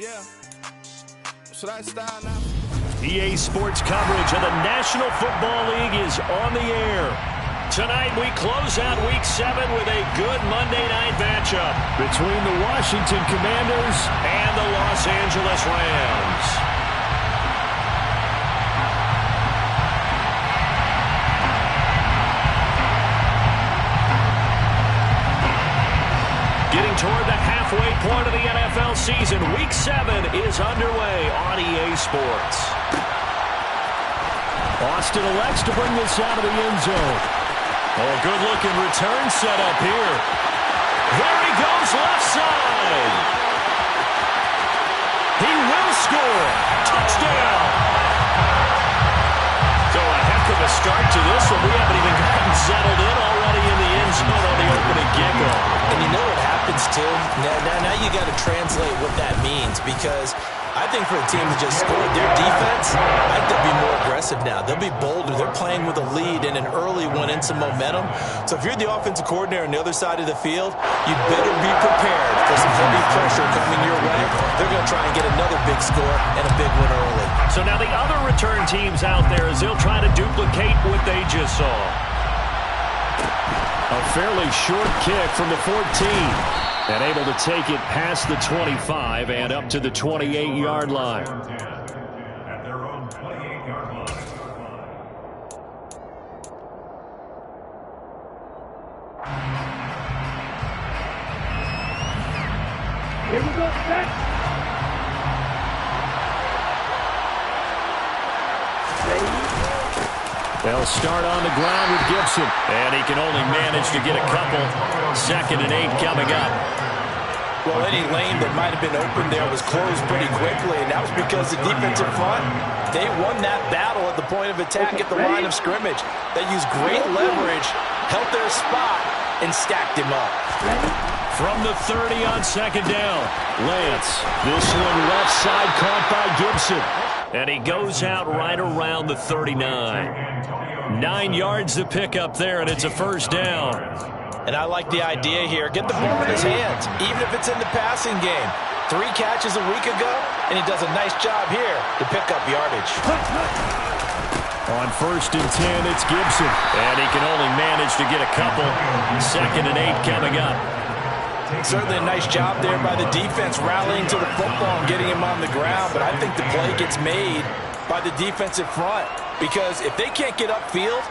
Yeah. Should I start now? EA Sports coverage of the National Football League is on the air. Tonight we close out Week 7 with a good Monday night matchup between the Washington Commanders and the Los Angeles Rams. Getting toward the halfway point of the NFL season, Week 7 is underway on EA Sports. Austin elects to bring this out of the end zone. Oh, good-looking return set up here. There he goes, left side. He will score. Touchdown. So a heck of a start to this one. We haven't even gotten settled in already in the end zone on the opening kickoff. And you know what happens, too? Now you got to translate what that means, because I think for a team to just score their defense, I think they'll be more aggressive now. They'll be bolder. They're playing with a lead and an early one and some momentum. So if you're the offensive coordinator on the other side of the field, you better be prepared for some heavy pressure coming your way. They're going to try and get another big score and a big one early. So now the other return teams out there, as they'll try to duplicate what they just saw. A fairly short kick from the 14. And able to take it past the 25 and up to the 28-yard line. At their own 28-yard line. Here we go, set. They'll start on the ground with Gibson. And he can only manage to get a couple. 2nd and 8 coming up. Well, any lane that might have been open there was closed pretty quickly, and that was because the defensive front, they won that battle at the point of attack at the line of scrimmage. They used great leverage, held their spot, and stacked him up. From the 30 on 2nd down, Lance. This one left side caught by Gibson. And he goes out right around the 39. 9 yards to pick up there, and it's a 1st down. And I like the idea here. Get the ball in his hands, even if it's in the passing game. 3 catches a week ago, and he does a nice job here to pick up yardage. On 1st and 10, it's Gibson. And he can only manage to get a couple. 2nd and 8 coming up. Certainly a nice job there by the defense rallying to the football and getting him on the ground, but I think the play gets made by the defensive front, because if they can't get upfield,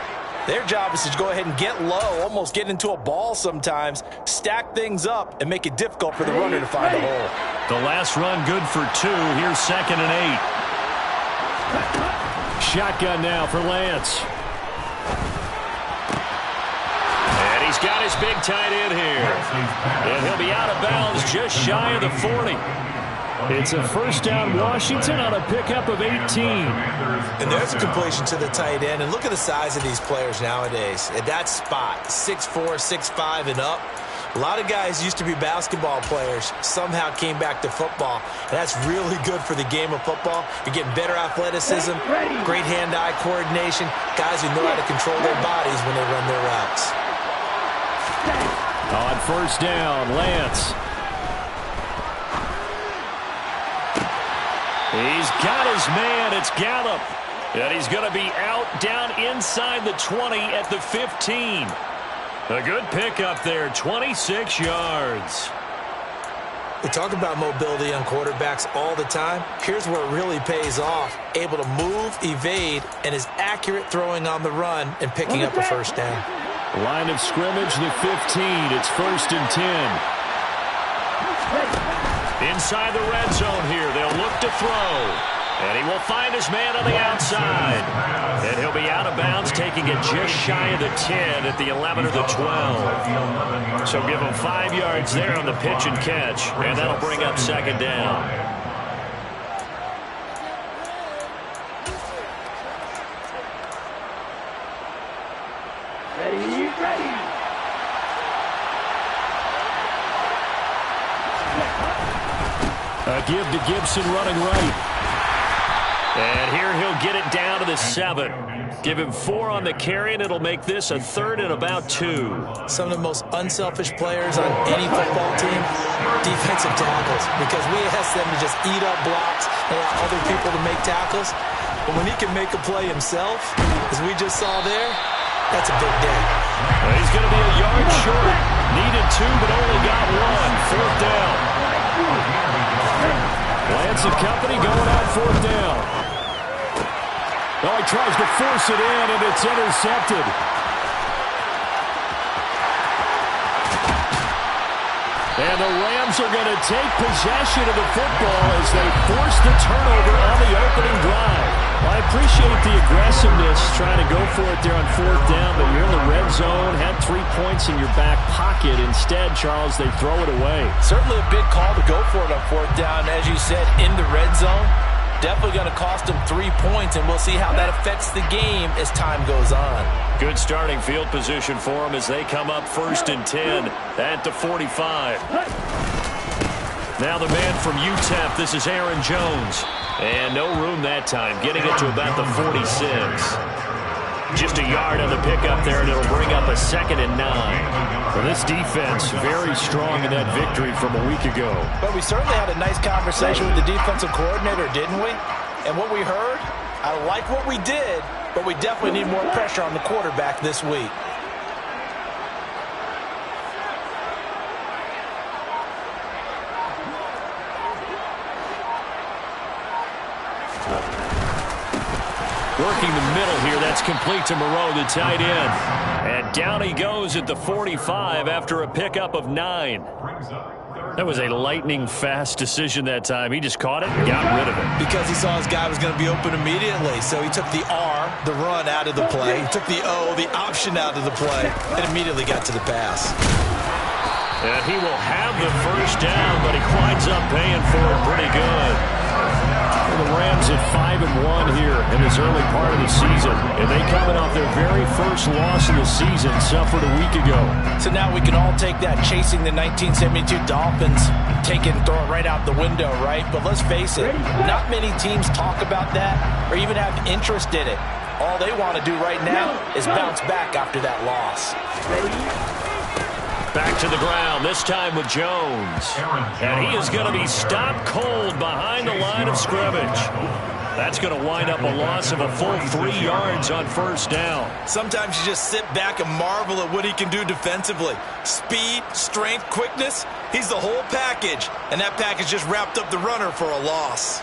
their job is to go ahead and get low, almost get into a ball sometimes, stack things up, and make it difficult for the runner to find a hole. The last run good for 2. Here's 2nd and 8. Shotgun now for Lance. And he's got his big tight end here. And he'll be out of bounds just shy of the 40. It's a 1st down Washington on a pickup of 18. And there's a completion to the tight end. And look at the size of these players nowadays. At that spot, 6'4", 6'5", and up. A lot of guys used to be basketball players, somehow came back to football. And that's really good for the game of football. You're getting better athleticism, great hand-eye coordination, guys who know how to control their bodies when they run their routes. On 1st down, Lance. He's got his man. It's Gallup. And he's going to be out down inside the 20 at the 15. A good pickup there, 26 yards. We talk about mobility on quarterbacks all the time. Here's where it really pays off. Able to move, evade, and is accurate throwing on the run and picking up a 1st down. Line of scrimmage, the 15. It's 1st and 10. Inside the red zone here. They'll look to throw. And he will find his man on the outside. And he'll be out of bounds, taking it just shy of the 10 at the 11 or the 12. So give him 5 yards there on the pitch and catch. And that'll bring up 2nd down. Ready. A give to Gibson running right. And here he'll get it down to the 7. Give him 4 on the carry, and it'll make this a 3rd and about 2. Some of the most unselfish players on any football team, defensive tackles, because we ask them to just eat up blocks and allow other people to make tackles. But when he can make a play himself, as we just saw there, that's a big day. Well, he's going to be a yard short. Needed 2, but only got 1. 4th down. Lance and company going out 4th down. Well, he tries to force it in, and it's intercepted. And the Rams are going to take possession of the football as they force the turnover on the opening drive. I appreciate the aggressiveness trying to go for it there on 4th down, but you're in the red zone, had 3 points in your back pocket. Instead, Charles, they throw it away. Certainly a big call to go for it on 4th down, as you said, in the red zone. Definitely going to cost them 3 points, and we'll see how that affects the game as time goes on. Good starting field position for them as they come up 1st and 10 at the 45. Now the man from UTEP, this is Aaron Jones. And no room that time, getting it to about the 46. Just a yard on the pickup there, and it'll bring up a 2nd and 9. Well, this defense very strong in that victory from a week ago. But we certainly had a nice conversation with the defensive coordinator, didn't we? And what we heard, I like what we did, but we definitely need more pressure on the quarterback this week. Working the middle here, that's complete to Moreau, the tight end. And down he goes at the 45 after a pickup of 9. That was a lightning-fast decision that time. He just caught it and got rid of it. Because he saw his guy was going to be open immediately, so he took the R, the run, out of the play. He took the O, the option, out of the play, and immediately got to the pass. And he will have the 1st down, but he winds up paying for it pretty good. The Rams at 5-1 here in this early part of the season, and they coming off their very first loss of the season, suffered a week ago. So now we can all take that chasing the 1972 Dolphins, take it and throw it right out the window, right? But let's face it, not many teams talk about that or even have interest in it. All they want to do right now is bounce back after that loss. Back to the ground, this time with Jones. And he is going to be stopped cold behind the line of scrimmage. That's going to wind up a loss of a full 3 yards on 1st down. Sometimes you just sit back and marvel at what he can do defensively. Speed, strength, quickness, he's the whole package. And that package just wrapped up the runner for a loss.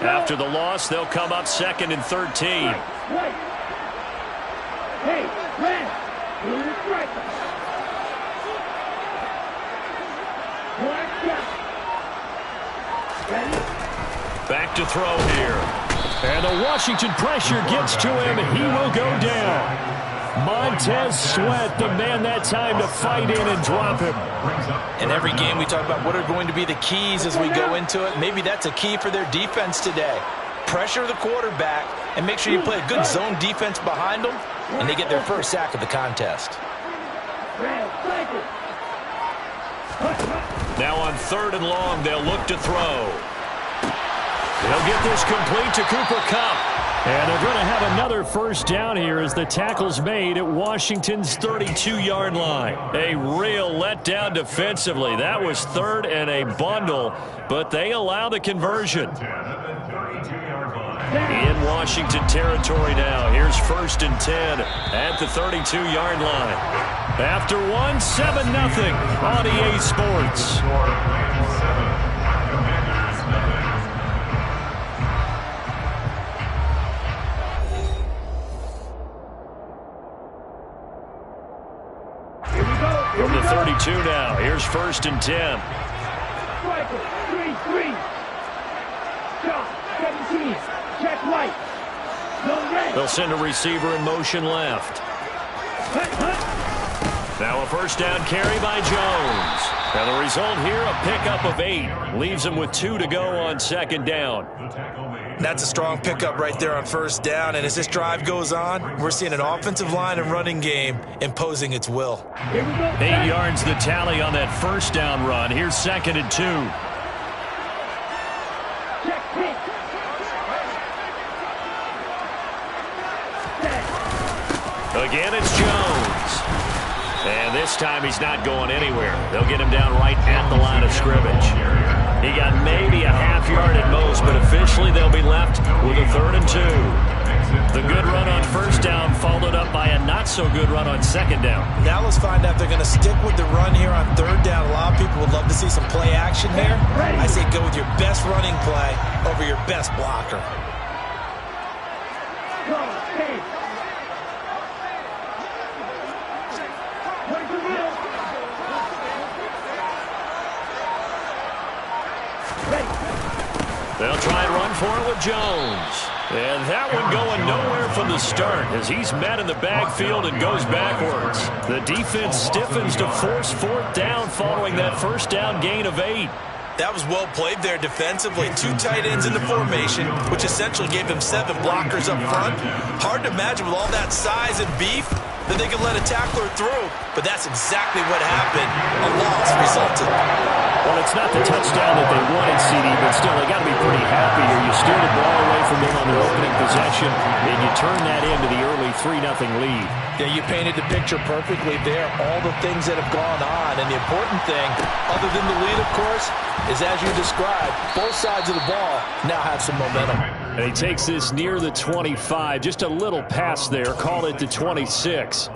After the loss, they'll come up 2nd and 13. Hey, Red, you're the striker. Back to throw here. And the Washington pressure gets to him, and he will go down. Montez Sweat, the man that time to fight in and drop him. In every game we talk about what are going to be the keys as we go into it. Maybe that's a key for their defense today. Pressure the quarterback and make sure you play a good zone defense behind them, and they get their first sack of the contest. Now on 3rd and long, they'll look to throw. They'll get this complete to Cooper Kupp. And they're going to have another 1st down here as the tackle's made at Washington's 32-yard line. A real letdown defensively. That was 3rd and a bundle, but they allow the conversion. In Washington territory now. Here's 1st and 10 at the 32-yard line. After one, 7-0 on EA Sports. From the 32 now. Here's 1st and 10. Striker, 3-3. Stop, 17. Check right. No red. They'll send a receiver in motion left. Now a first down carry by Jones. And the result here, a pickup of 8. Leaves him with 2 to go on second down. That's a strong pickup right there on first down. And as this drive goes on, we're seeing an offensive line and running game imposing its will. 8 yards the tally on that first down run. Here's 2nd and 2. Again, it's Jones. And this time he's not going anywhere. They'll get him down right at the line of scrimmage. He got maybe a half yard at most, but officially they'll be left with a 3rd and 2. The good run on first down followed up by a not-so-good run on second down. Now let's find out if they're going to stick with the run here on 3rd down. A lot of people would love to see some play action here. I say go with your best running play over your best blocker. They'll try and run for it with Jones. And that one going nowhere from the start as he's met in the backfield and goes backwards. The defense stiffens to force 4th down following that first down gain of 8. That was well played there defensively. 2 tight ends in the formation, which essentially gave them 7 blockers up front. Hard to imagine with all that size and beef that they could let a tackler through. But that's exactly what happened. A loss resulted. Well, it's not the touchdown that they wanted, CD, but still, they got to be pretty happy here. You steer the ball away from them on their opening possession, and you turn that into the early 3-0 lead. Yeah, you painted the picture perfectly there. All the things that have gone on, and the important thing, other than the lead, of course, is as you described, both sides of the ball now have some momentum. And he takes this near the 25, just a little pass there, call it the 26.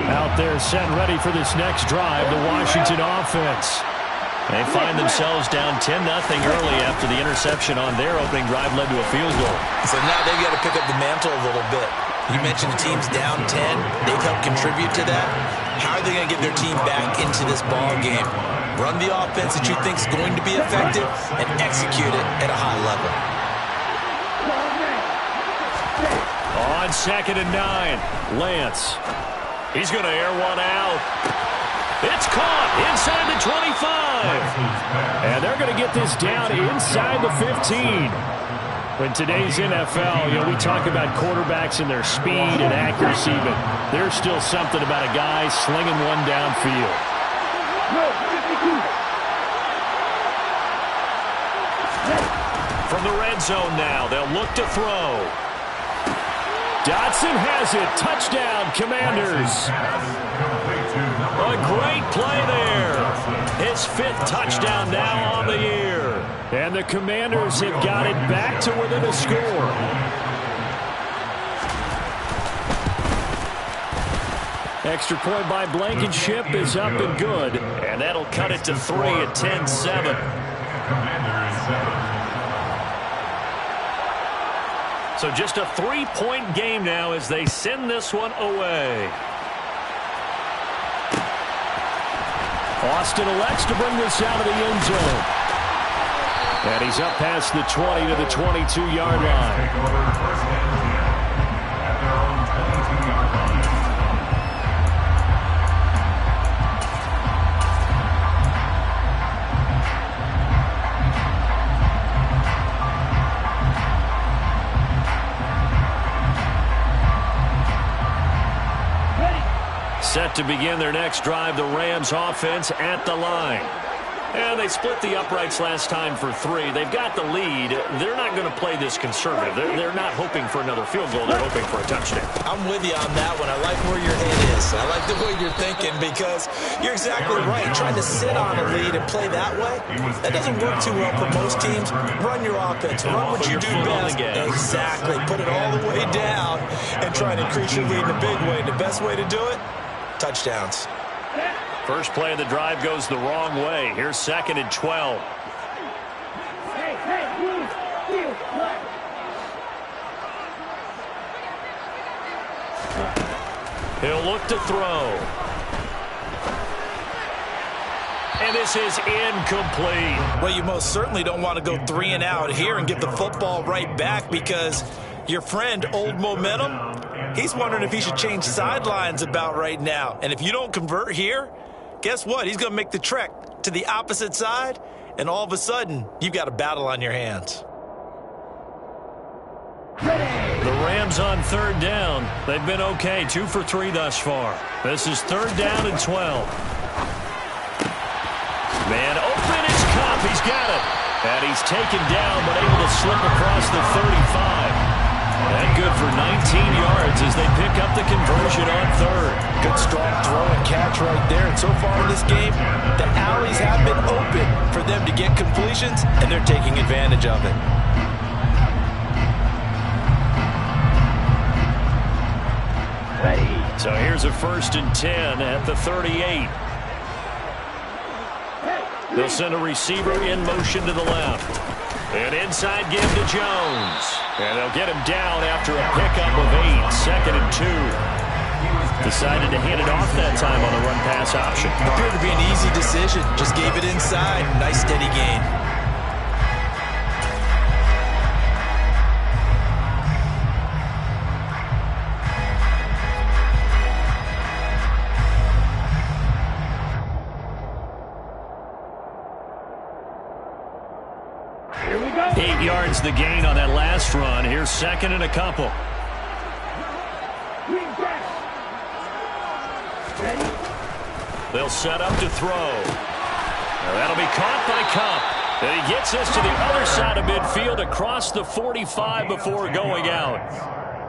Out there set ready for this next drive, the Washington offense. They find themselves down 10-0 early after the interception on their opening drive led to a field goal. So now they've got to pick up the mantle a little bit. You mentioned the team's down 10. They've helped contribute to that. How are they going to get their team back into this ball game? Run the offense that you think is going to be effective and execute it at a high level. On 2nd and 9, Lance. He's going to air one out. It's caught inside the 25. And they're going to get this down inside the 15. In today's NFL, we talk about quarterbacks and their speed and accuracy, but there's still something about a guy slinging one downfield. From the red zone now, they'll look to throw. Dotson has it. Touchdown, Commanders. A great play there. His 5th touchdown now on the year. And the Commanders have got it back to within a score. Extra point by Blankenship is up and good. And that'll cut it to 3 at 10-7. So just a 3-point game now as they send this one away. Austin elects to bring this out of the end zone. And he's up past the 20 to the 22-yard line. Set to begin their next drive, the Rams offense at the line. And they split the uprights last time for 3. They've got the lead. They're not going to play this conservative. They're not hoping for another field goal. They're hoping for a touchdown. I'm with you on that one. I like where your head is. I like the way you're thinking because you're exactly right. Trying to sit on a lead and play that way, that doesn't work too well for most teams. Run your offense. Run what you do best. Exactly. Put it all the way down and try and increase your lead in a big way. The best way to do it, touchdowns. First play of the drive goes the wrong way. Here's 2nd and 12. He'll look to throw. And this is incomplete. Well, you most certainly don't want to go 3 and out here and get the football right back because your friend, Old Momentum, he's wondering if he should change sidelines about right now. And if you don't convert here, guess what? He's going to make the trek to the opposite side, and all of a sudden, you've got a battle on your hands. The Rams on 3rd down. They've been okay, 2 for 3 thus far. This is 3rd down and 12. Man open, it's Kupp. He's got it. And he's taken down, but able to slip across the 35. And good for 19 yards as they pick up the conversion on 3rd. Good strong throw and catch right there. And so far in this game, the alleys have been open for them to get completions, and they're taking advantage of it. So here's a 1st and 10 at the 38. They'll send a receiver in motion to the left. An inside give to Jones. And they'll get him down after a pickup of 8. 2nd and 2. Decided to hand it off that time on the run-pass option. Appeared to be an easy decision. Just gave it inside. Nice steady gain. Here we go. 8 yards the gain on that last run. Here's 2nd and a couple. Green back. Ready? They'll set up to throw. Now that'll be caught by Kupp. And he gets us to the other side of midfield across the 45 before going out.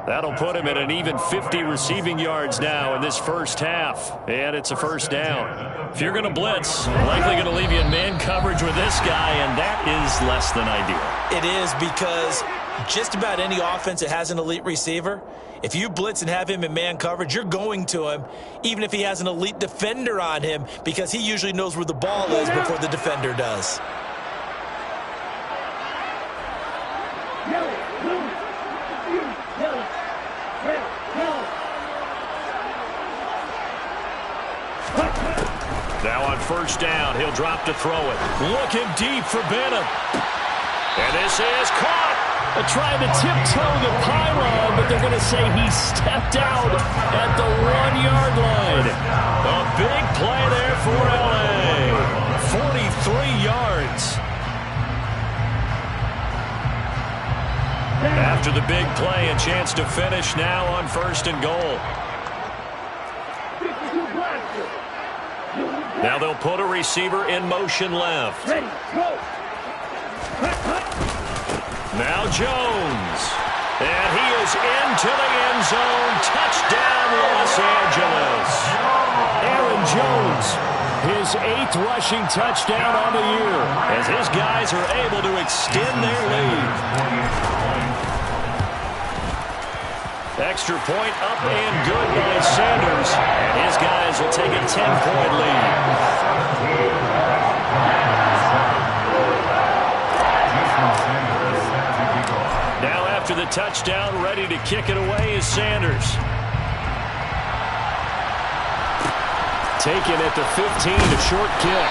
That'll put him at an even 50 receiving yards now in this first half. And it's a 1st down. If you're going to blitz, likely going to leave you in man coverage with this guy, and that is less than ideal. It is because just about any offense that has an elite receiver, if you blitz and have him in man coverage, you're going to him, even if he has an elite defender on him, because he usually knows where the ball is before the defender does. Yellow, blue, green, yellow, red, yellow. Now on 1st down, he'll drop to throw it. Looking deep for Benham. And this is caught. Trying to tiptoe the pylon, but they're going to say he stepped out at the 1-yard line. A big play there for L.A. 43 yards. After the big play, a chance to finish now on 1st and goal. 52 blaster. Now they'll put a receiver in motion left. Ready, go. Now Jones. And he is into the end zone. Touchdown, Los Angeles. Aaron Jones, his 8th rushing touchdown on the year, as his guys are able to extend their lead. Extra point up and good by Sanders. And his guys will take a 10-point lead. Now after the touchdown, ready to kick it away is Sanders. Taken at the 15, a short kick.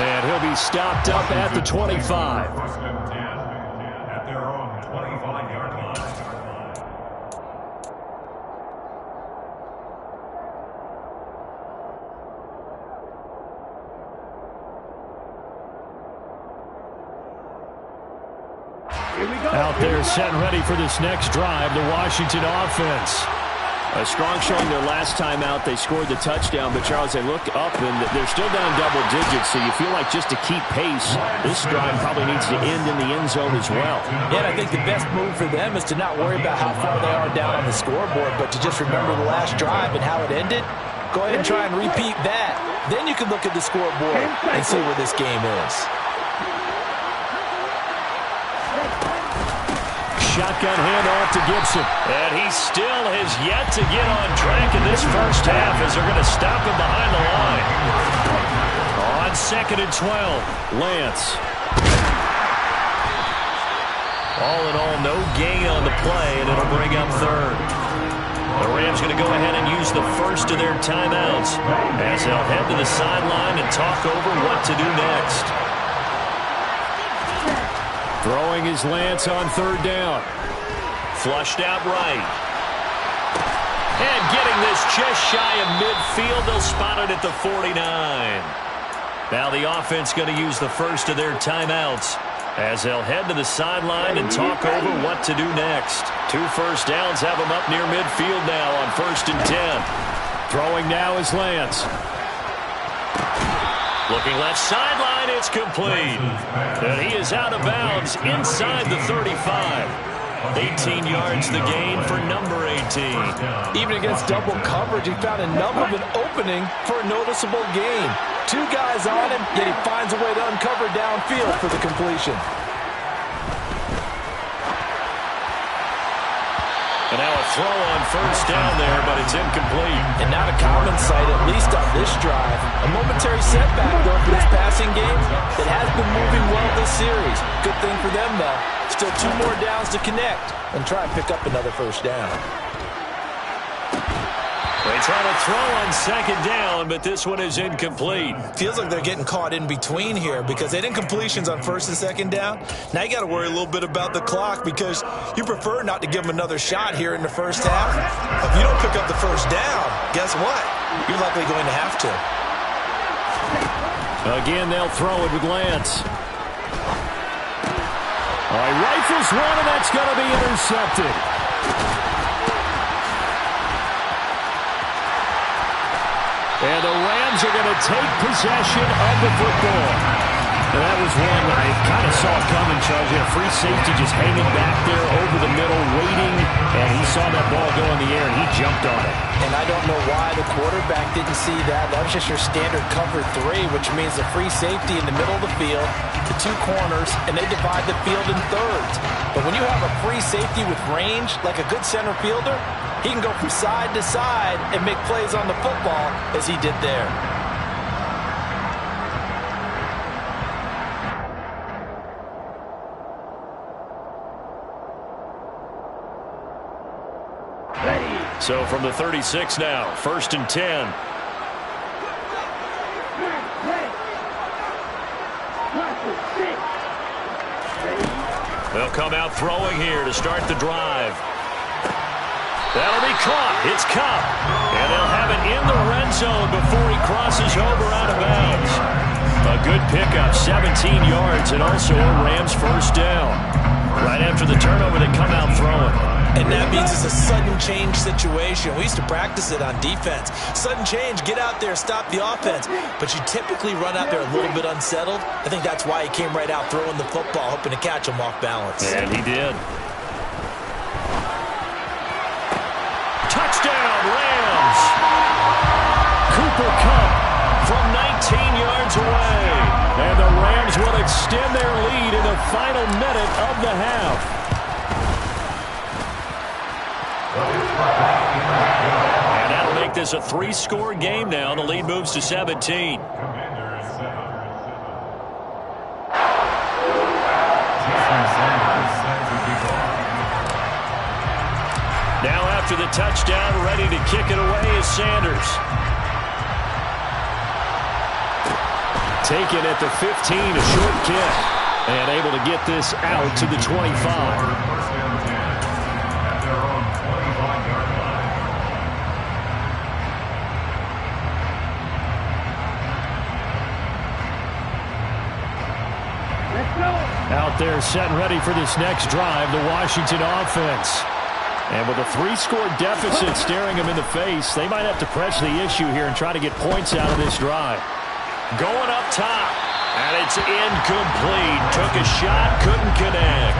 And he'll be stopped up at the 25. 1st and 10 at their own 25-yard line. Here we go. Out there set ready for this next drive, the Washington offense. A strong showing their last time out. They scored the touchdown, but Charles, they look up and they're still down double digits, so you feel like just to keep pace, this drive probably needs to end in the end zone as well. Yeah, and I think the best move for them is to not worry about how far they are down on the scoreboard, but to just remember the last drive and how it ended. Go ahead and try and repeat that. Then you can look at the scoreboard and see where this game is. Shotgun handoff to Gibson. And he still has yet to get on track in this first half as they're going to stop him behind the line. On 2nd and 12, Lance. All in all, no gain on the play, and it'll bring up 3rd. The Rams going to go ahead and use the first of their timeouts as they'll head to the sideline and talk over what to do next. Throwing is Lance on 3rd down. Flushed out right. And getting this just shy of midfield. They'll spot it at the 49. Now the offense going to use the first of their timeouts as they'll head to the sideline and talk over what to do next. 2 first downs have them up near midfield now on 1st and 10. Throwing now is Lance. Looking left sideline, it's complete. And he is out of bounds inside the 35. 18 yards the gain for number 18. Even against double coverage, he found enough of an opening for a noticeable gain. 2 guys on him, yet he finds a way to uncover downfield for the completion. And now a throw on 1st down there, but it's incomplete. And not a common sight, at least on this drive. A momentary setback, though, for this passing game that has been moving well this series. Good thing for them, though. Still 2 more downs to connect and try and pick up another 1st down. They try to throw on 2nd down, but this one is incomplete. Feels like they're getting caught in between here because they didn't incompletions on 1st and 2nd down. Now you got to worry a little bit about the clock because you prefer not to give them another shot here in the first half. If you don't pick up the 1st down, guess what? You're likely going to have to. Again, they'll throw it with Lance. All right, rifles one, and that's going to be intercepted. And the Rams are going to take possession of the football. And that was one I kind of saw coming, Charles. You had a free safety just hanging back there over the middle, waiting, and he saw that ball go in the air, and he jumped on it. And I don't know why the quarterback didn't see that. That was just your standard cover 3, which means the free safety in the middle of the field, the 2 corners, and they divide the field in thirds. But when you have a free safety with range, like a good center fielder, he can go from side to side and make plays on the football as he did there. So from the 36 now, 1st and 10. They'll come out throwing here to start the drive. That'll be caught. It's Kupp. And they'll have it in the red zone before he crosses over out of bounds. A good pickup, 17 yards, and also a Rams 1st down. Right after the turnover, they come out throwing. And that means it's a sudden change situation. We used to practice it on defense. Sudden change, get out there, stop the offense. But you typically run out there a little bit unsettled. I think that's why he came right out throwing the football, hoping to catch him off balance. And he did. Touchdown, Rams! Cooper Kupp from 19 yards away. And the Rams will extend their lead in the final minute of the half. And that'll make this a 3-score game now. The lead moves to 17. Now after the touchdown, ready to kick it away is Sanders. Taken at the 15, a short kick. And able to get this out to the 25. Out there set and ready for this next drive, the Washington offense. And with a 3-score deficit staring them in the face, they might have to press the issue here and try to get points out of this drive. Going up top, and it's incomplete. Took a shot, couldn't connect.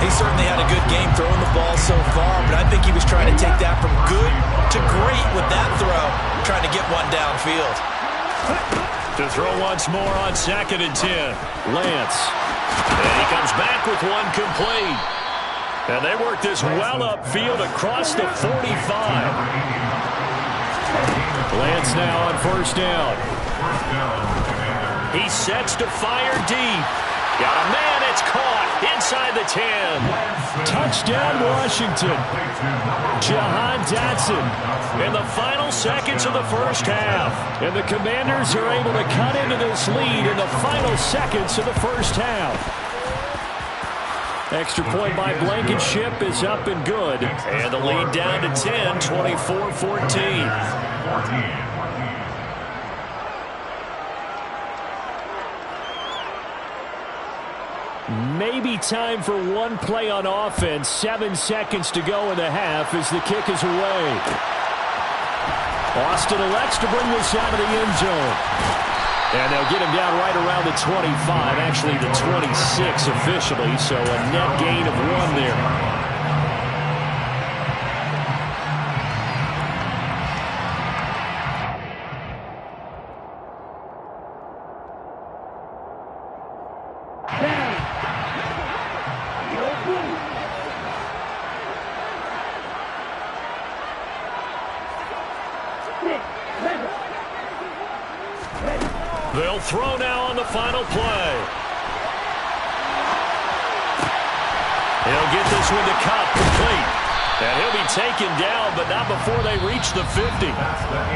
He certainly had a good game throwing the ball so far, but I think he was trying to take that from good to great with that throw, trying to get one downfield. To throw once more on 2nd and 10. Lance. And he comes back with one complete. And they work this well upfield across the 45. Lance now on 1st down. He sets to fire deep. Got a man, it's caught inside the 10. Touchdown, Washington. Jahan Dotson in the final seconds of the first half. And the Commanders are able to cut into this lead in the final seconds of the first half. Extra point by Blankenship is up and good. And the lead down to 10, 24-14. Maybe time for one play on offense. 7 seconds to go in the half as the kick is away. Austin elects to bring this out of the end zone. And they'll get him down right around the 25, actually the 26 officially, so a net gain of 1 there. They'll throw now on the final play. He'll get this one to Cup complete. And he'll be taken down, but not before they reach the 50.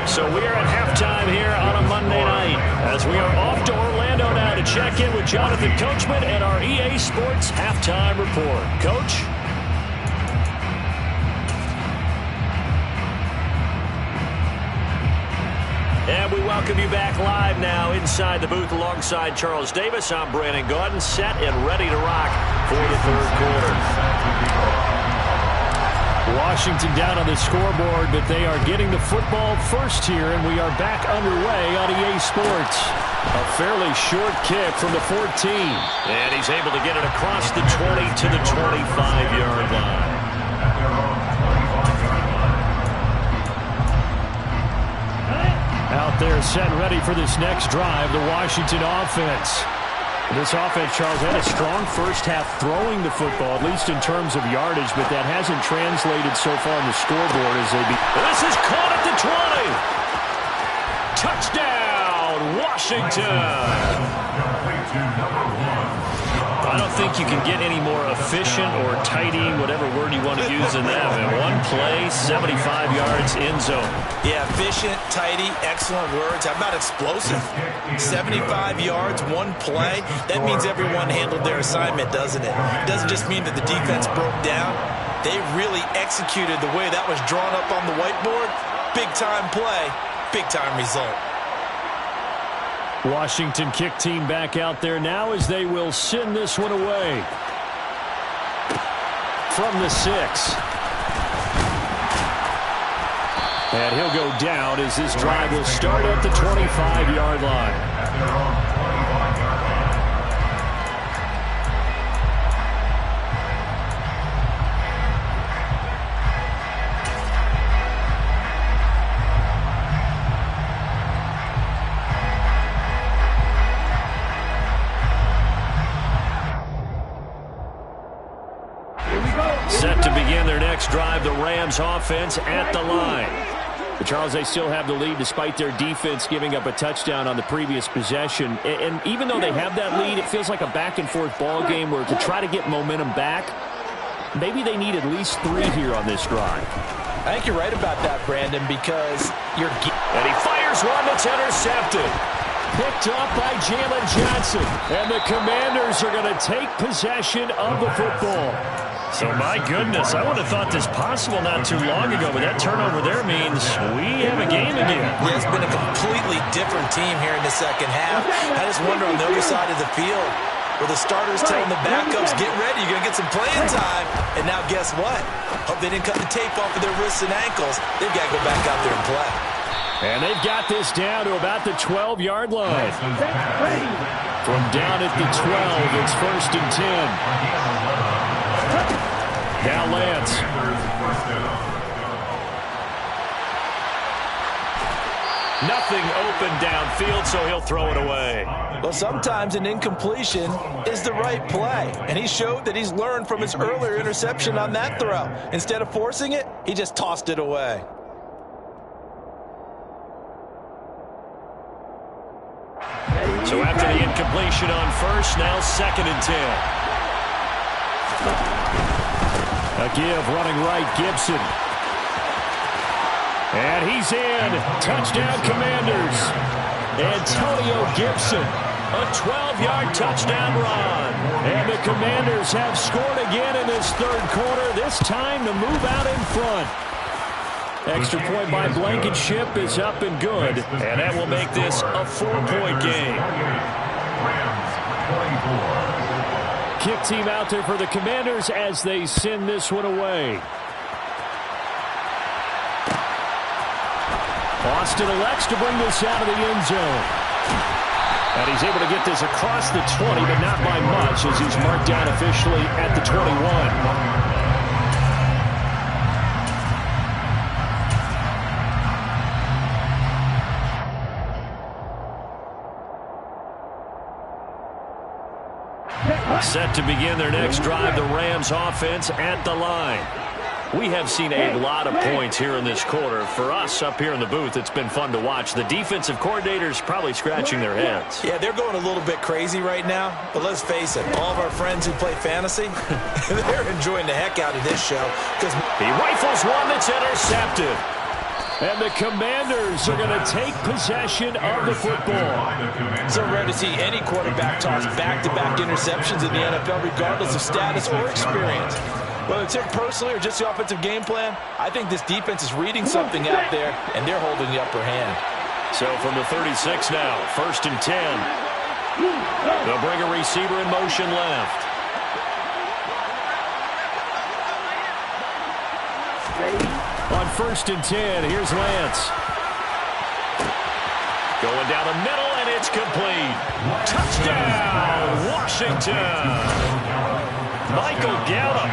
So we are at halftime here on a Monday night as we are off to Orlando now to check in with Jonathan Coachman and our EA Sports Halftime Report. Coach? And we welcome you back live now inside the booth alongside Charles Davis. I'm Brandon Gaudin, set and ready to rock for the third quarter. Washington down on the scoreboard, but they are getting the football first here, and we are back underway on EA Sports. A fairly short kick from the 14. And he's able to get it across the 20 to the 25-yard line. Out there set and ready for this next drive, the Washington offense. This offense, Charles, had a strong first half throwing the football, at least in terms of yardage, but that hasn't translated so far on the scoreboard as they be. This is caught at the 20. Touchdown, Washington. I don't think you can get any more efficient or tidy, whatever word you want to use in that. In one play, 75 yards in zone. Yeah, efficient, tidy, excellent words. How about explosive? 75 yards, one play. That means everyone handled their assignment, doesn't it? It doesn't just mean that the defense broke down. They really executed the way that was drawn up on the whiteboard. Big-time play, big-time result. Washington kick team back out there now as they will send this one away. From the 6. And he'll go down as this drive will start at the 25-yard line. Set to begin their next drive, the Rams offense at the line. But Charles, they still have the lead despite their defense giving up a touchdown on the previous possession. And even though they have that lead, it feels like a back-and-forth ball game where to try to get momentum back, maybe they need at least 3 here on this drive. I think you're right about that, Brandon, because you're... And he fires one that's intercepted. Picked up by Jalen Johnson. And the Commanders are going to take possession of the football. So, my goodness, I would have thought this possible not too long ago, but that turnover there means we have a game again. Yeah, it's been a completely different team here in the second half. I just wonder on the other side of the field, where the starter's telling the backups, get ready, you're going to get some playing time. And now guess what? Hope they didn't cut the tape off of their wrists and ankles. They've got to go back out there and play. And they've got this down to about the 12-yard line. From down at the 12, it's 1st and 10. Now Lance. Nothing open downfield, so he'll throw it away. Well, sometimes an incompletion is the right play, and he showed that he's learned from his earlier interception on that throw. Instead of forcing it, he just tossed it away. So after the incompletion on first, now 2nd and 10. A give running right, Gibson. And he's in. Touchdown, Commanders. Antonio Gibson, a 12-yard touchdown run. And the Commanders have scored again in this 3rd quarter, this time to move out in front. Extra point by Blankenship is up and good. And that will make this a 4-point game. Kick team out there for the Commanders as they send this one away. Austin elects to bring this out of the end zone. And he's able to get this across the 20, but not by much as he's marked down officially at the 21. Set to begin their next drive, the Rams offense at the line. We have seen a lot of points here in this quarter. For us up here in the booth, it's been fun to watch. The defensive coordinators probably scratching their heads. Yeah, they're going a little bit crazy right now. But let's face it, all of our friends who play fantasy, they're enjoying the heck out of this show. Because he rifles one that's intercepted. And the Commanders are going to take possession of the football. So rare to see any quarterback toss back-to-back interceptions in the NFL, regardless of status or experience. Whether it's him personally or just the offensive game plan, I think this defense is reading something out there, and they're holding the upper hand. So from the 36 now, 1st and 10. They'll bring a receiver in motion left. On 1st and 10, here's Lance. Going down the middle, and it's complete. Touchdown, Washington. Michael Gallup,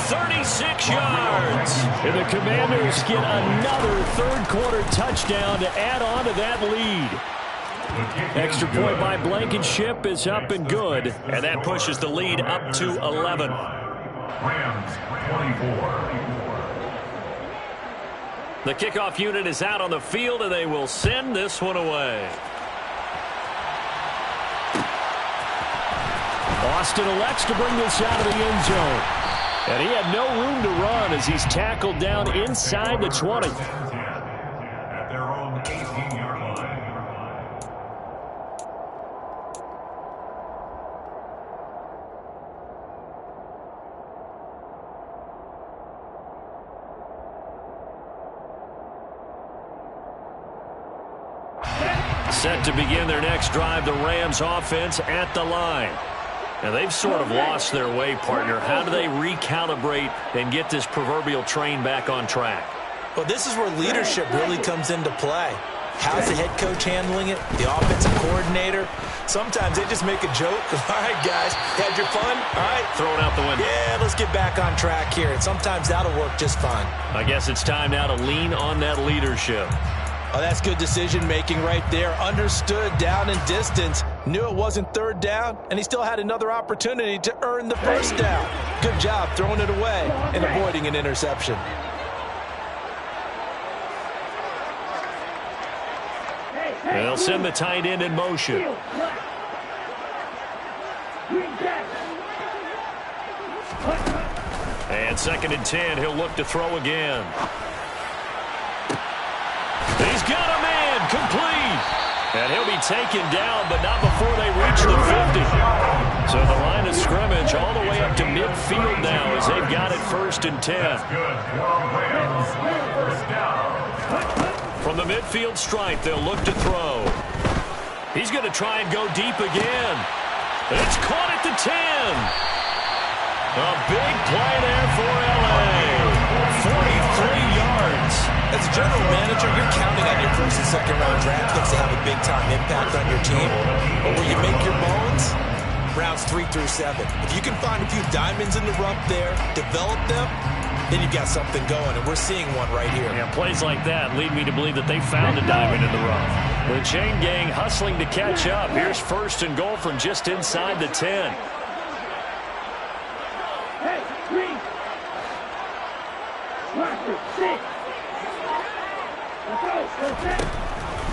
36 yards. And the Commanders get another 3rd quarter touchdown to add on to that lead. Extra point by Blankenship is up and good. And that pushes the lead up to 11. Rams 24. The kickoff unit is out on the field, and they will send this one away. Austin elects to bring this out of the end zone. And he had no room to run as he's tackled down inside the 20. At their own 18-yard line. Set to begin their next drive, the Rams offense at the line. Now, they've sort of lost their way, partner. How do they recalibrate and get this proverbial train back on track? Well, this is where leadership really comes into play. How's the head coach handling it? The offensive coordinator? Sometimes they just make a joke. All right, guys, had your fun? All right. Throw it out the window. Yeah, let's get back on track here. And sometimes that'll work just fine. I guess it's time now to lean on that leadership. Oh, that's good decision-making right there. Understood down and distance. Knew it wasn't 3rd down, and he still had another opportunity to earn the 1st down. Good job throwing it away and avoiding an interception. They'll send the tight end in motion. And 2nd and 10, he'll look to throw again. He's got a man, complete. And he'll be taken down, but not before they reach the 50. So the line of scrimmage all the way up to midfield now as they've got it 1st and 10. From the midfield stripe, they'll look to throw. He's going to try and go deep again. It's caught at the 10. A big play there for L.A. 43 yards. As a general manager, you're counting on your first and second round draft picks to have a big-time impact on your team. But where you make your bones, rounds 3 through 7. If you can find a few diamonds in the rough there, develop them, then you've got something going, and we're seeing one right here. Yeah, plays like that lead me to believe that they found a diamond in the rough. The chain gang hustling to catch up. Here's first and goal from just inside the 10. Hey, 3. Watch it, 6.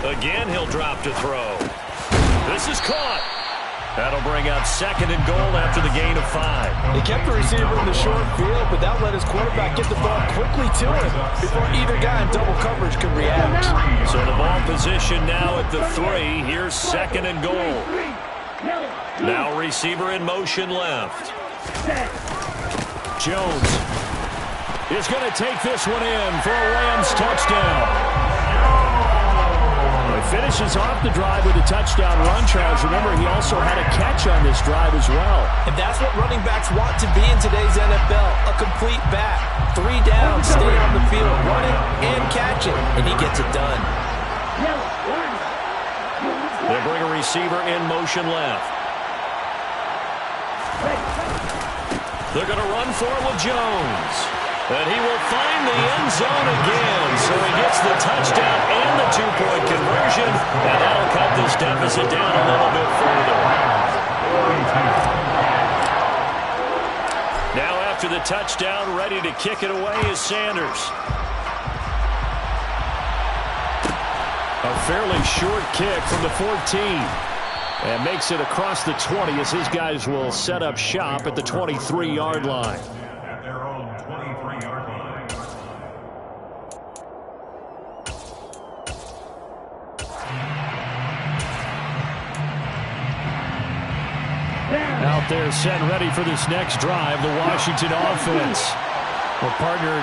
Again, he'll drop to throw. This is caught. That'll bring up second and goal after the gain of 5. He kept the receiver in the short field, but that let his quarterback get the ball quickly to him before either guy in double coverage could react. So the ball position now at the 3. Here's second and goal. Now receiver in motion left. Jones is going to take this one in for a Rams touchdown. He finishes off the drive with a touchdown run, Charles. Remember, he also had a catch on this drive as well. And that's what running backs want to be in today's NFL, a complete back. 3 down, stay on the field, run it and catch it, and he gets it done. They bring a receiver in motion left. They're going to run for it with Jones. And he will find the end zone again. So he gets the touchdown and the 2-point conversion. And that'll cut this deficit down a little bit further. Now after the touchdown, ready to kick it away is Sanders. A fairly short kick from the 14. And makes it across the 20 as his guys will set up shop at the 23-yard line. At their own 23-yard line. Out there set ready for this next drive, the Washington offense. Well, partner,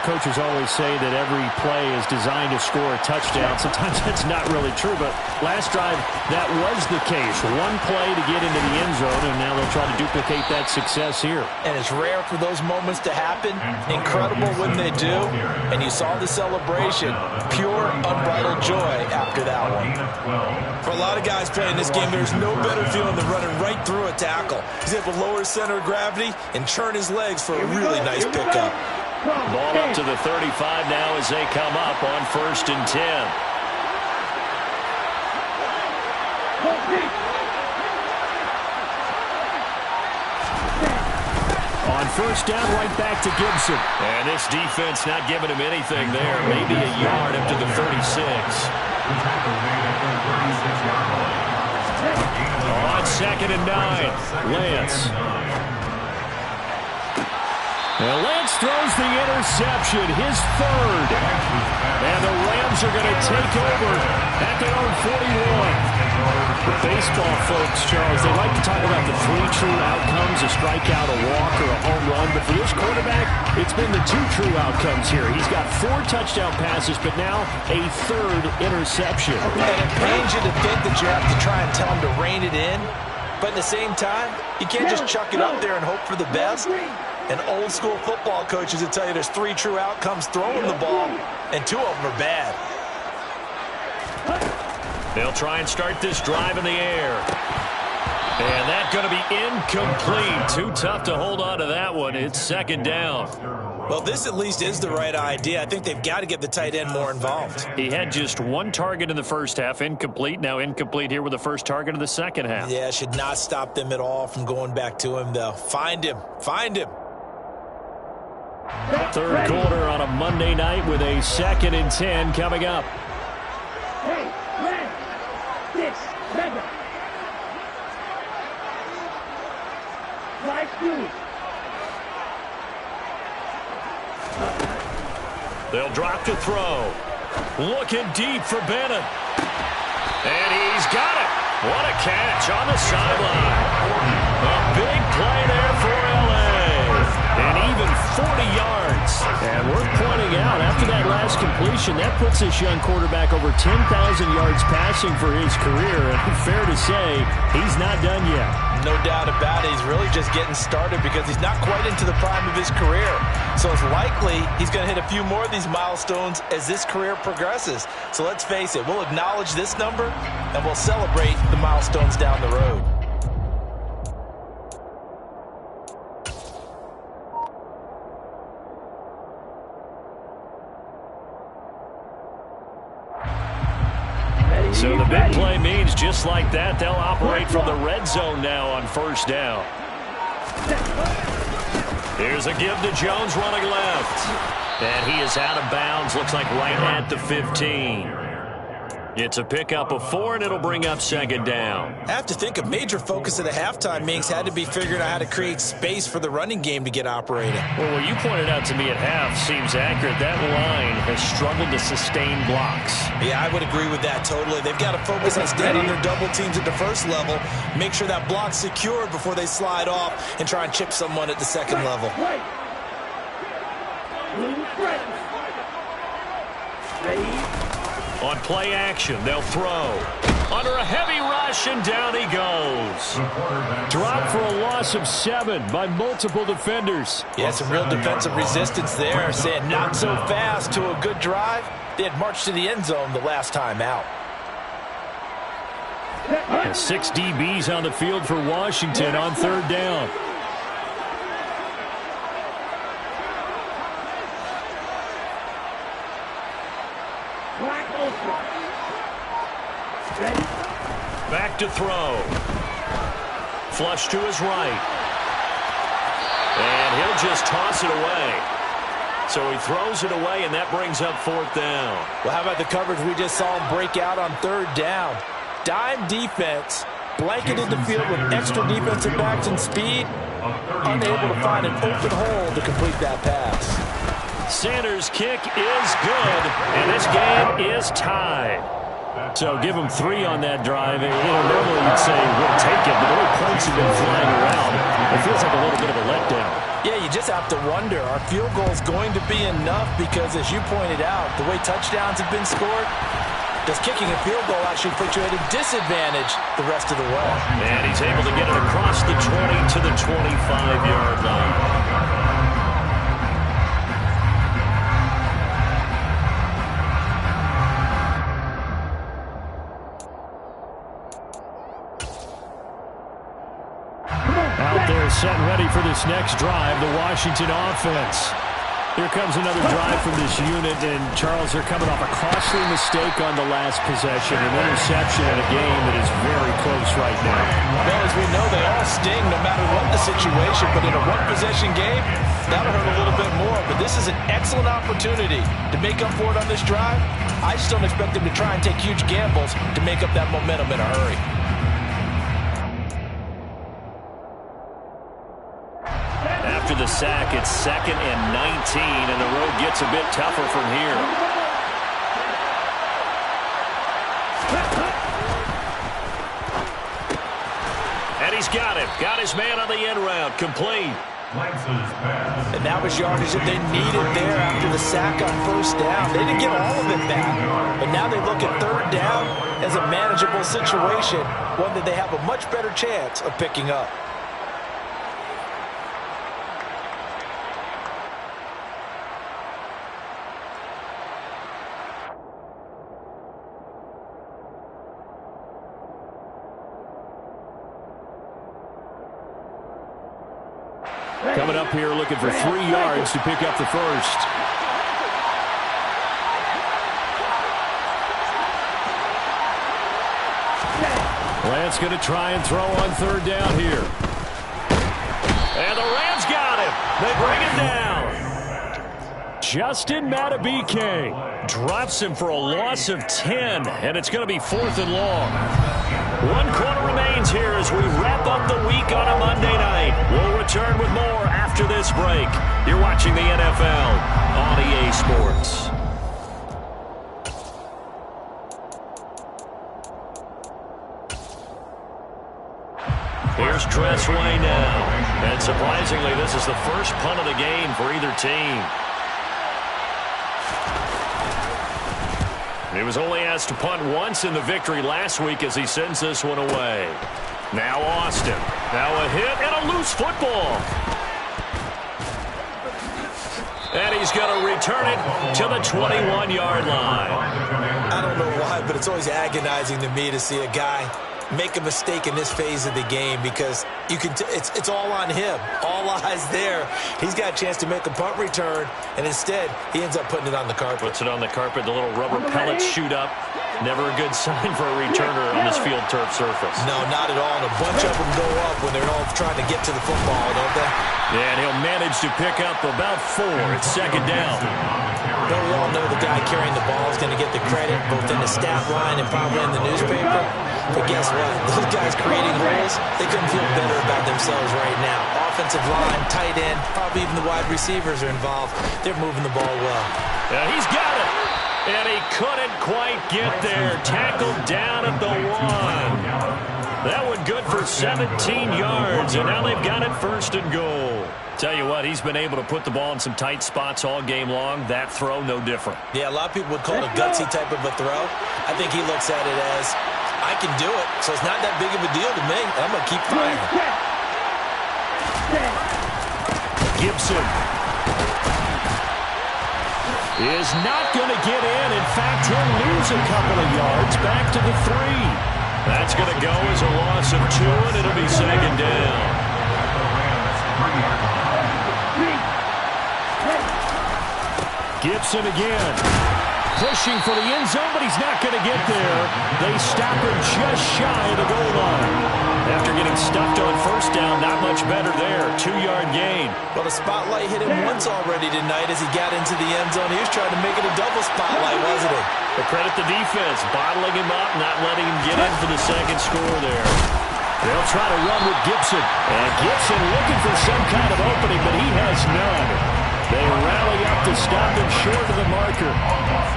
coaches always say that every play is designed to score a touchdown. Sometimes that's not really true, but last drive, that was the case. One play to get into the end zone, and now they'll try to duplicate that success here. And it's rare for those moments to happen. Incredible when they do. And you saw the celebration. Pure, unbridled joy after that one. For a lot of guys playing this game, there's no better feeling than running right through a tackle. He's able to lower his center of gravity and churn his legs for a really nice pickup. Ball up to the 35 now as they come up on 1st and 10. On first down, right back to Gibson. And this defense not giving him anything there. Maybe a yard up to the 36. On 2nd and 9, Lance. And Lance throws the interception, his 3rd. And the Rams are going to take over at their own 41. The baseball folks, Charles, they like to talk about the 3 true outcomes, a strikeout, a walk, or a home run. But for this quarterback, it's been the 2 true outcomes here. He's got 4 touchdown passes, but now a 3rd interception. And it pains you to think that you have to try and tell him to rein it in. But at the same time, you can't just chuck it up there and hope for the best. And old school football coaches will tell you there's 3 true outcomes throwing the ball, and 2 of them are bad. They'll try and start this drive in the air. And that's going to be incomplete. Too tough to hold on to that one. It's 2nd down. Well, this at least is the right idea. I think they've got to get the tight end more involved. He had just 1 target in the first half, incomplete. Now incomplete here with the first target of the second half. Yeah, should not stop them at all from going back to him, though. Find him. Find him. 3rd quarter on a Monday night with a 2nd and 10 coming up. Hey, 6, 7. 5, 2. They'll drop to throw. Looking deep for Bennett. And he's got it. What a catch on the sideline. A big play there for L.A. And even 40 yards. And worth pointing out, after that last completion, that puts this young quarterback over 10,000 yards passing for his career. And fair to say, he's not done yet. no doubt about it. He's really just getting started because he's not quite into the prime of his career. So it's likely he's going to hit a few more of these milestones as this career progresses. So let's face it, we'll acknowledge this number and we'll celebrate the milestones down the road. So the big play means just like that, they'll operate from the red zone now on first down. Here's a give to Jones running left. And he is out of bounds, looks like right at the 15. It's a pickup of 4, and it'll bring up second down. I have to think a major focus of the halftime meetings had to be figuring out how to create space for the running game to get operating. Well, what you pointed out to me at half seems accurate. That line has struggled to sustain blocks. Yeah, I would agree with that totally. They've got to focus on staying on their double teams at the first level, make sure that block's secured before they slide off and try and chip someone at the second level. On play action, they'll throw. Under a heavy rush, and down he goes. Drop for a loss of 7 by multiple defenders. Yeah, some real defensive resistance there, saying not so fast to a good drive. They had marched to the end zone the last time out. And 6 DBs on the field for Washington on third down. Back to throw. Flush to his right. And he'll just toss it away. So he throws it away, and that brings up fourth down. Well, how about the coverage we just saw him break out on third down? Dime defense, blanketed the field with extra defensive backs and speed, unable to find an open hole to complete that pass. Sanders' kick is good, and this game is tied. So give him 3 on that drive. Normally you'd say we'll take it, but the way points have been flying around, it feels like a little bit of a letdown. Yeah, you just have to wonder, are field goals going to be enough? Because as you pointed out, the way touchdowns have been scored, does kicking a field goal actually put you at a disadvantage the rest of the way? And he's able to get it across the 20 to the 25-yard line. Out there set and ready for this next drive, the Washington offense. Here comes another drive from this unit, and Charles, they're coming off a costly mistake on the last possession, an interception in a game that is very close right now. Well, as we know, they all sting no matter what the situation, but in a one-possession game, that'll hurt a little bit more. But this is an excellent opportunity to make up for it on this drive. I just don't expect them to try and take huge gambles to make up that momentum in a hurry. After the sack, it's 2nd and 19, and the road gets a bit tougher from here. And he's got him. Got his man on the end route. Complete. And that was yardage that they needed there after the sack on first down. They didn't get all of it back, but now they look at third down as a manageable situation, one that they have a much better chance of picking up. Coming up here looking for 3 yards to pick up the first. Lance going to try and throw on third down here. And the Rams got him. They bring it down. Justin Madubuike drops him for a loss of 10, and it's going to be 4th and long. 1 quarter remains here as we wrap up the week on a Monday night. We'll return with more after this break. You're watching the NFL on EA Sports. Here's Tressway now. And surprisingly, this is the first punt of the game for either team. He was only asked to punt once in the victory last week as he sends this one away. Now Austin. Now a hit and a loose football. And he's going to return it to the 21-yard line. I don't know why, but it's always agonizing to me to see a guy make a mistake in this phase of the game because you can it's all on him. All eyes there. He's got a chance to make a punt return, and instead he ends up putting it on the carpet. Puts it on the carpet. The little rubber pellets shoot up. Never a good sign for a returner on this field turf surface. No, not at all. And a bunch of them go up when they're all trying to get to the football, don't they? Yeah, and he'll manage to pick up about 4. It's second down. But we all know the guy carrying the ball is going to get the credit, both in the stat line and probably in the newspaper. But guess what? Those guys creating holes, they couldn't feel better about themselves right now. Offensive line, tight end, probably even the wide receivers are involved. They're moving the ball well. Yeah, he's got it. And he couldn't quite get there. Tackled down at the 1. That one good for 17 yards, and now they've got it first and goal. Tell you what, he's been able to put the ball in some tight spots all game long. That throw, no different. Yeah, a lot of people would call it a gutsy type of a throw. I think he looks at it as, I can do it, so it's not that big of a deal to me. I'm going to keep firing. Gibson is not going to get in. In fact, he'll lose a couple of yards back to the 3. That's going to go as a loss of 2, and it'll be second down. Gibson again. Pushing for the end zone, but he's not going to get there. They stop him just shy of the goal line. After getting stuffed on first down, not much better there. 2-yard gain. Well, the spotlight hit him once already tonight as he got into the end zone. He was trying to make it a double spotlight, wasn't he? But credit the defense, bottling him up, not letting him get in for the second score there. They'll try to run with Gibson. And Gibson looking for some kind of opening, but he has none. They rally up to stop him short of the marker.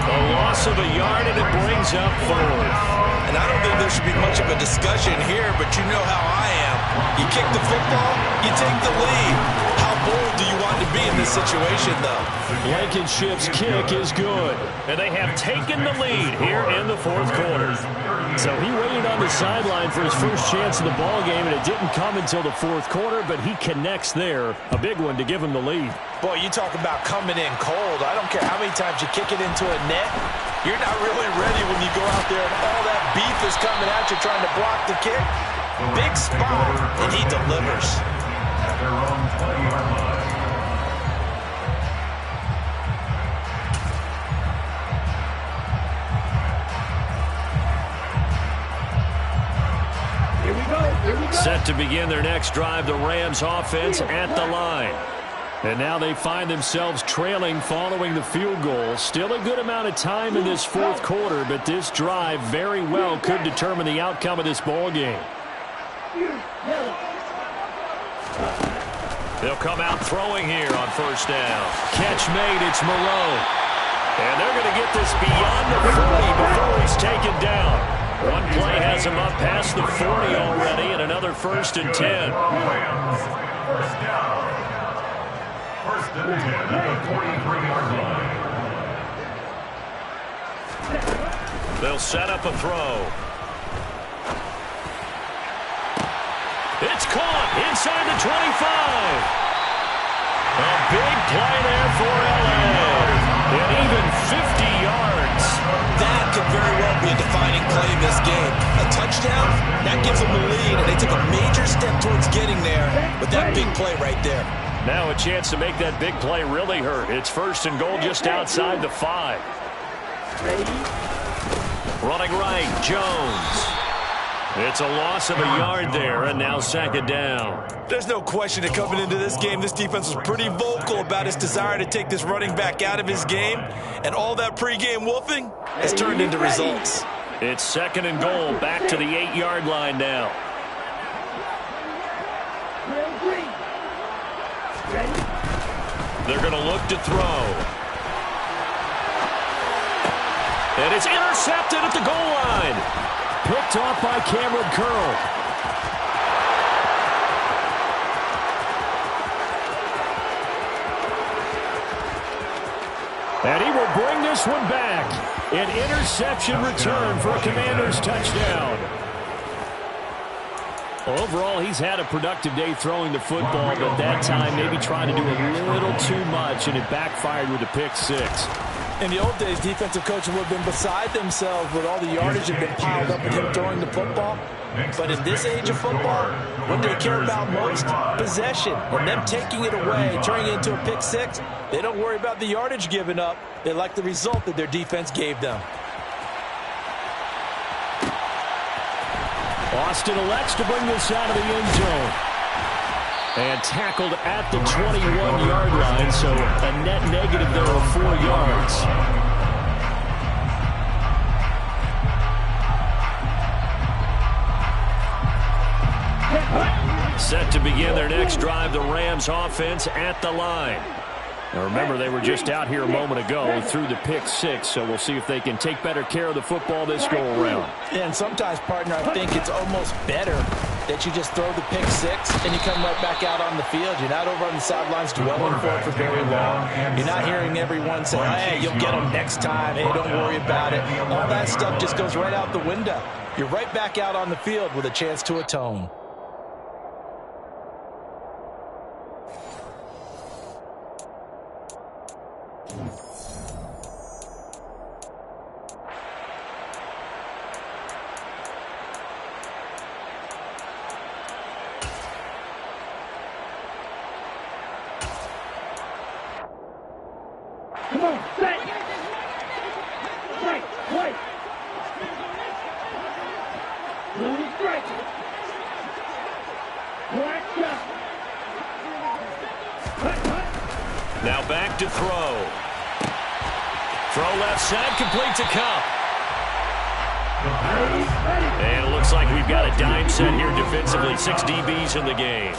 A loss of a yard, and it brings up 4th. And I don't think there should be much of a discussion here, but you know how I am. You kick the football, you take the lead. How bold do you want to be in this situation, though? Blankenship's kick is good. And they have taken the lead here in the 4th quarter. So he waited on the sideline for his first chance in the ball game, and it didn't come until the 4th quarter, but he connects there. A big one to give him the lead. Boy, you talk about coming in cold. I don't care how many times you kick it into a net. You're not really ready when you go out there and all that beef is coming at you trying to block the kick. Big spot, and he delivers. At their own 20-yard line. Here we go. Set to begin their next drive, the Rams offense at the line. And now they find themselves trailing following the field goal. Still a good amount of time in this 4th quarter, but this drive very well could determine the outcome of this ball game. They'll come out throwing here on first down. Catch made, it's Moreau. And they're going to get this beyond the 40 before he's taken down. One play has him up past the 40 already, and another 1st and 10. First down. First and 10 at the 43-yard line. They'll set up a throw. It's caught inside the 25. A big play there for L.A. And even 50 yards. That could very well be a defining play in this game. A touchdown, that gives them the lead, and they took a major step towards getting there with that big play right there. Now a chance to make that big play really hurt. It's 1st and goal just outside the 5. Running right, Jones. It's a loss of a yard there, and now second down. There's no question that coming into this game, this defense was pretty vocal about its desire to take this running back out of his game, and all that pregame wolfing has turned into results. It's 2nd and goal, back to the 8-yard line now. They're going to look to throw. And it's intercepted at the goal line. Picked off by Cameron Curl. And he will bring this one back. An interception return for a Commanders touchdown. Well, overall, he's had a productive day throwing the football, but that time maybe trying to do a little too much, and it backfired with a pick six. In the old days, defensive coaches would have been beside themselves with all the yardage that had been piled up with him throwing the football. But in this age of football, what they care about most? Possession. And them taking it away, turning it into a pick six, they don't worry about the yardage given up. They like the result that their defense gave them. Austin elects to bring this out of the end zone. And tackled at the 21-yard line, so a net negative there of 4 yards. Set to begin their next drive, the Rams offense at the line. Now remember, they were just out here a moment ago through the pick six, so we'll see if they can take better care of the football this go-around. And sometimes, partner, I think it's almost better that you just throw the pick six and you come right back out on the field. You're not over on the sidelines dwelling for it for very long. You're not hearing everyone say, hey, you'll get them next time. Hey, don't worry about it. All that stuff just goes right out the window. You're right back out on the field with a chance to atone. Come on, set! Strike, wait! Blue strike! Black shot! Now back to throw. Throw left side, complete to Kupp. And it looks like we've got a dime set here defensively. 6 DBs in the game.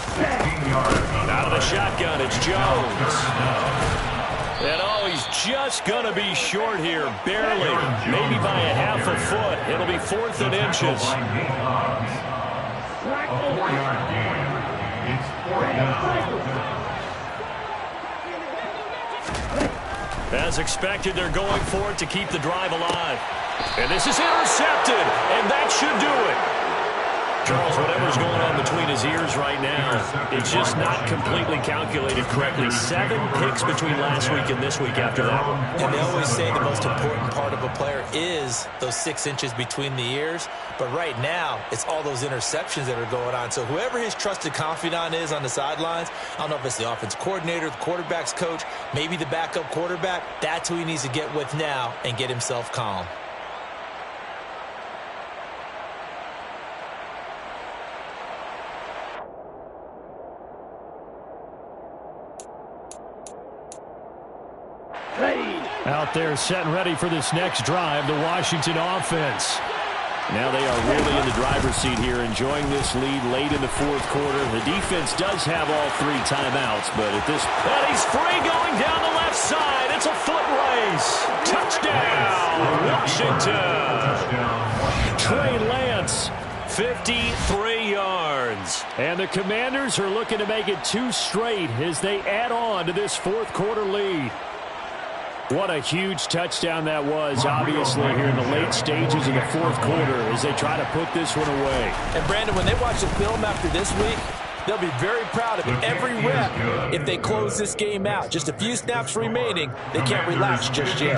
Out of the shotgun, it's Jones. And he's just going to be short here, barely, maybe by a half a foot. It'll be 4th and inches. A 4-yard gain. It's 4th down. As expected, they're going for it to keep the drive alive. And this is intercepted, and that should do it. Charles, whatever's going on between his ears right now, it's just not completely calculated correctly. 7 picks between last week and this week after that one. And they always say the most important part of a player is those 6 inches between the ears. But right now, it's all those interceptions that are going on. So whoever his trusted confidant is on the sidelines, I don't know if it's the offense coordinator, the quarterback's coach, maybe the backup quarterback, that's who he needs to get with now and get himself calm. Out there set and ready for this next drive, the Washington offense. Now they are really in the driver's seat here, enjoying this lead late in the 4th quarter. The defense does have all 3 timeouts, but at this point, and he's free going down the left side. It's a foot race. Touchdown, Washington. Trey Lance, 53 yards. And the Commanders are looking to make it 2 straight as they add on to this 4th quarter lead. What a huge touchdown that was, obviously, here in the late stages of the 4th quarter as they try to put this one away. And, Brandon, when they watch the film after this week, they'll be very proud of every rep if they close this game out. Just a few snaps remaining. They can't relax just yet.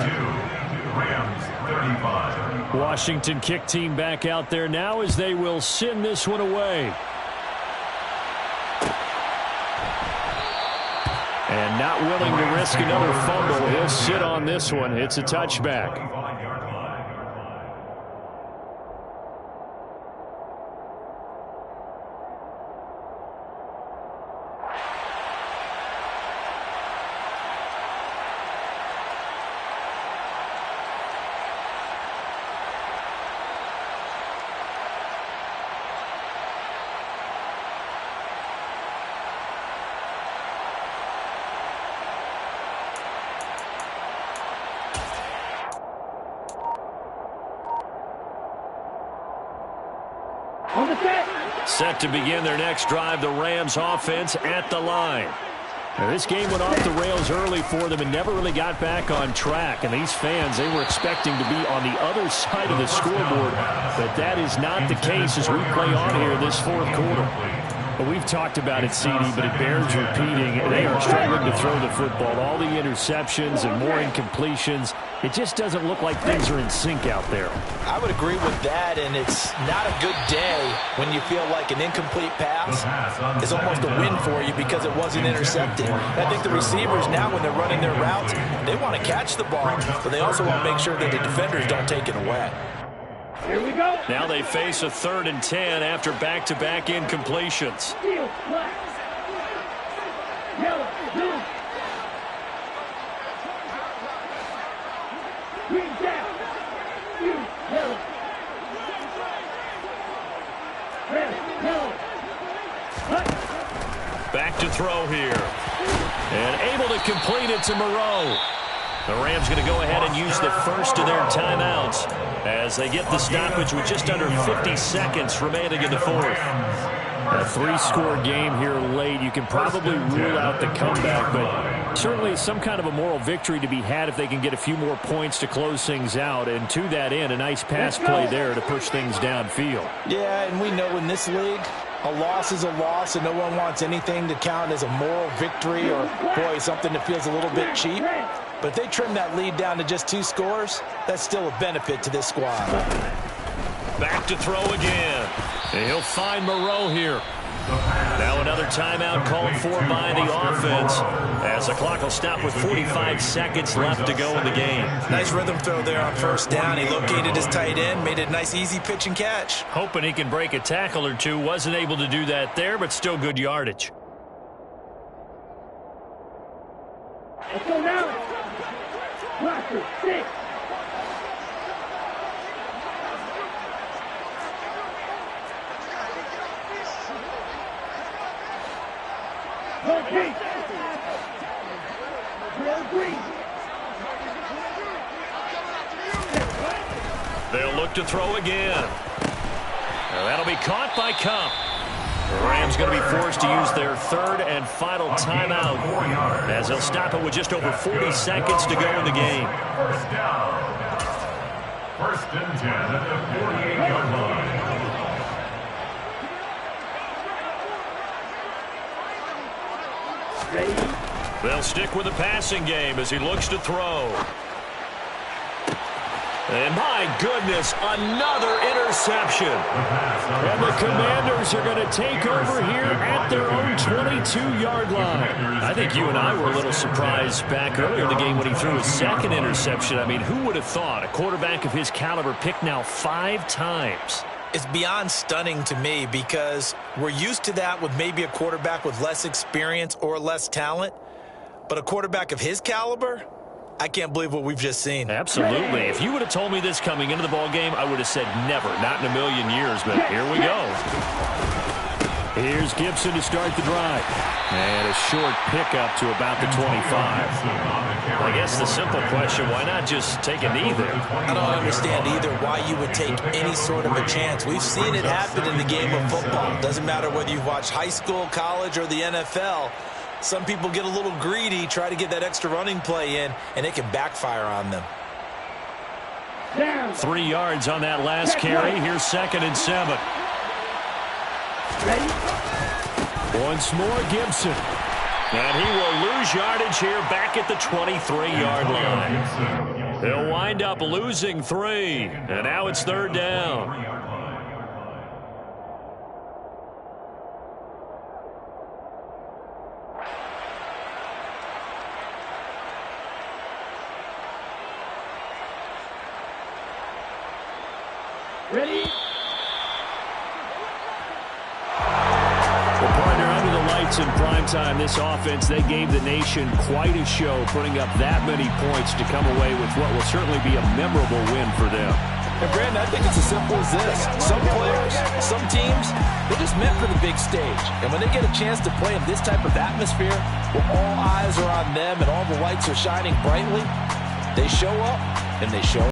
Washington kick team back out there now as they will send this one away. And not willing to risk another fumble. He'll sit on this one. It's a touchback. Set to begin their next drive, the Rams offense at the line. Now, this game went off the rails early for them and never really got back on track. And these fans, they were expecting to be on the other side of the scoreboard. But that is not the case as we play on here this fourth quarter. Well, we've talked about it, CD, but it bears repeating. They are struggling to throw the football. All the interceptions and more incompletions. It just doesn't look like things are in sync out there. I would agree with that, and it's not a good day when you feel like an incomplete pass is almost a win for you because it wasn't intercepted. I think the receivers now, when they're running their routes, they want to catch the ball, but they also want to make sure that the defenders don't take it away. Here we go. Now they face a 3rd and 10 after back-to-back incompletions. Field flag. Yellow, blue. Green down. Blue, yellow. Red, yellow. Hut. Back to throw here. And able to complete it to Moreau. The Rams going to go ahead and use the first of their timeouts as they get the stoppage with just under 50 seconds remaining in the fourth. A 3-score game here late. You can probably rule out the comeback, but certainly some kind of a moral victory to be had if they can get a few more points to close things out. And to that end, a nice pass play there to push things downfield. Yeah, and we know in this league, a loss is a loss, and no one wants anything to count as a moral victory or, boy, something that feels a little bit cheap. But if they trim that lead down to just 2 scores, that's still a benefit to this squad. Back to throw again. And he'll find Moreau here. Now another timeout called for by the offense as the clock will stop with 45 seconds left to go in the game. Nice rhythm throw there on first down. He located his tight end, made it a nice easy pitch and catch. Hoping he can break a tackle or two. Wasn't able to do that there, but still good yardage. Let's go now. Roster, 6. Okay. Green. They'll look to throw again. Now that'll be caught by Kupp. The Rams going to be forced to use their 3rd and final timeout as they'll stop it with just over 40 seconds to go in the game. First down. 1st and 10 at the 48-yard line. They'll stick with the passing game as he looks to throw. And my goodness, another interception. And the Commanders are going to take over here at their own 22-yard line. I think you and I were a little surprised back earlier in the game when he threw his 2nd interception. I mean, who would have thought a quarterback of his caliber picked now 5 times? It's beyond stunning to me because we're used to that with maybe a quarterback with less experience or less talent. But a quarterback of his caliber, I can't believe what we've just seen. Absolutely. If you would have told me this coming into the ball game, I would have said never, not in a million years, but here we go. Here's Gibson to start the drive. And a short pickup to about the 25. I guess the simple question, why not just take a knee there? I don't understand either why you would take any sort of a chance. We've seen it happen in the game of football. Doesn't matter whether you've watched high school, college, or the NFL. Some people get a little greedy, try to get that extra running play in, and it can backfire on them. 3 yards on that last carry. Here's 2nd and 7. Once more, Gibson. And he will lose yardage here back at the 23-yard line. He'll wind up losing 3. And now it's 3rd down. Ready? Well, partner, under the lights in primetime, this offense, they gave the nation quite a show, putting up that many points to come away with what will certainly be a memorable win for them. And, Brandon, I think it's as simple as this. Some players, some teams, they're just meant for the big stage. And when they get a chance to play in this type of atmosphere, where all eyes are on them and all the lights are shining brightly, they show up and they show